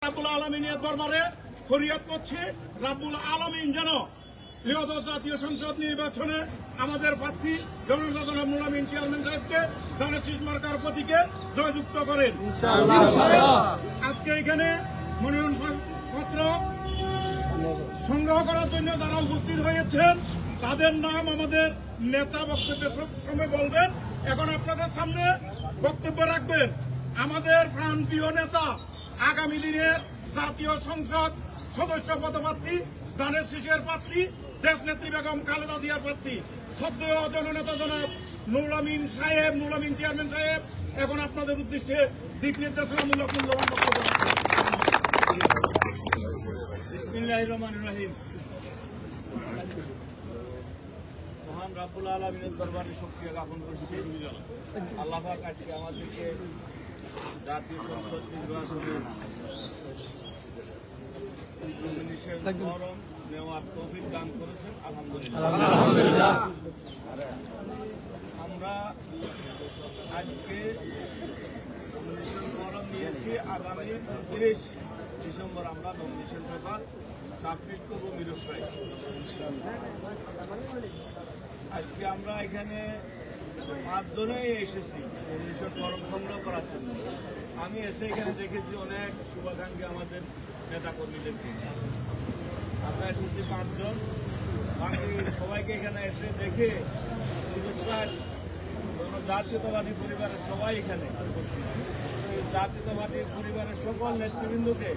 রাব্বুল আলামিনের দরবারে ফরিয়াদ করছি, রাব্বুল আলামিন যেন ত্রয়োদশ জাতীয় সংসদ নির্বাচনে আমাদের প্রার্থী জননেতা জনাব নুরুল আমিন চেয়ারম্যান সাহেবকে ধানের শীষ মার্কার প্রতীকে জয়যুক্ত করেন। আজকে এখানে মনোনয়ন পত্র সংগ্রহ করার জন্য যারা উপস্থিত হয়েছেন তাদের নাম আমাদের নেতা বক্তব্যের সময় বলবেন। এখন আপনাদের সামনে বক্তব্য রাখবেন আমাদের প্রাণপ্রিয় নেতা, আগামী দিনের জাতীয় সংসদ সদস্য পদপ্রার্থী, ধানের শীষের প্রার্থী, দেশনেত্রী বেগম খালেদা জিয়ার প্রার্থী, শ্রদ্ধেয় জননেতা জনাব নুরুল আমিন সাহেব, নুরুল আমিন চেয়ারম্যান সাহেব এখন আপনাদের উদ্দেশ্যে দিক নির্দেশনামূলক মূল্যবান বক্তব্য রাখবেন। বিসমিল্লাহির রহমানির রহিম। মহান রাব্বুল আলামিনের দরবারে শুকরিয়া জ্ঞাপন করছি। আল্লাহ পাক আজকে আমাদেরকে জাতীয় সংসদ নির্বাচনের ফরম নেওয়ার তৌফিক দান করেছেন, আলহামদুলিল্লাহ। আমরা আজকে নমিনেশন ফরম নিয়েছি। আগামী 30 ডিসেম্বর আমরা নমিনেশন পেপার সাবমিট করবো মিরসরাই। আজকে আমরা এখানে 5 জনেই এসেছি নমিনেশন ফরম সংগ্রহ করার জন্য। আমি এসে এখানে দেখেছি অনেক শুভাকাঙ্ক্ষী আমাদের নেতা কর্মীদেরকে। আমরা এসেছি 5 জন, বাকি সবাইকে এখানে এসে দেখে জাতীয়তাবাদী পরিবারের সবাই এখানে উপস্থিত। জাতীয়তাবাদী পরিবারের সকল নেতৃবৃন্দকে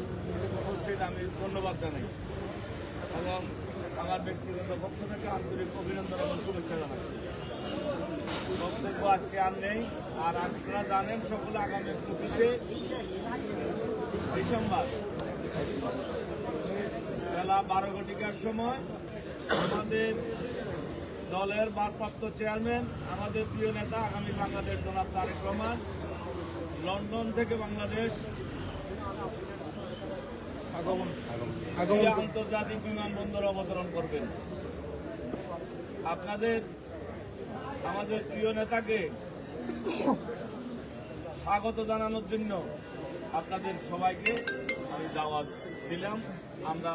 উপস্থিত আমি ধন্যবাদ জানাই এবং আমার ব্যক্তিগত পক্ষ থেকে আন্তরিক অভিনন্দন এবং শুভেচ্ছা জানাচ্ছি। বক্তব্য আজকে আর নেই। আর আপনারা জানেন সকলে আগামী 25শে ডিসেম্বর বেলা 12 ঘটিকার সময় আমাদের দলের ভারপ্রাপ্ত চেয়ারম্যান, আমাদের প্রিয় নেতা আগামী বাংলাদেশ জনাব তারেক রহমান লন্ডন থেকে বাংলাদেশ আন্তর্জাতিক বিমানবন্দরে অবতরণ করবেন। আপনাদের আমাদের প্রিয় নেতাকে স্বাগত জানানোর জন্য আপনাদের সবাইকে আমি দাওয়াত দিলাম। আমরা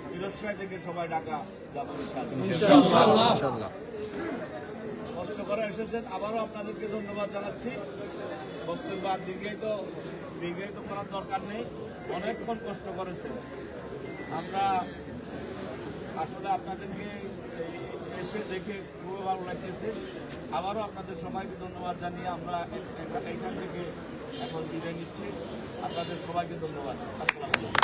মিরসরাই থেকে সবাই ঢাকা যাব ইনশাআল্লাহ। কষ্ট করে এসেছেন, আবারও আপনাদেরকে ধন্যবাদ জানাচ্ছি। বক্তব্য আর দীর্ঘায়িত করার দরকার নেই, অনেকক্ষণ কষ্ট করেছেন। আমরা আসলে আপনাদেরকে এসে দেখে খুবই ভালো লাগতেছে। আবারও আপনাদের সবাইকে ধন্যবাদ জানিয়ে আমরা এইখান থেকে এখন বিদায় নিচ্ছি। আপনাদের সবাইকে ধন্যবাদ। আসসালামু আলাইকুম।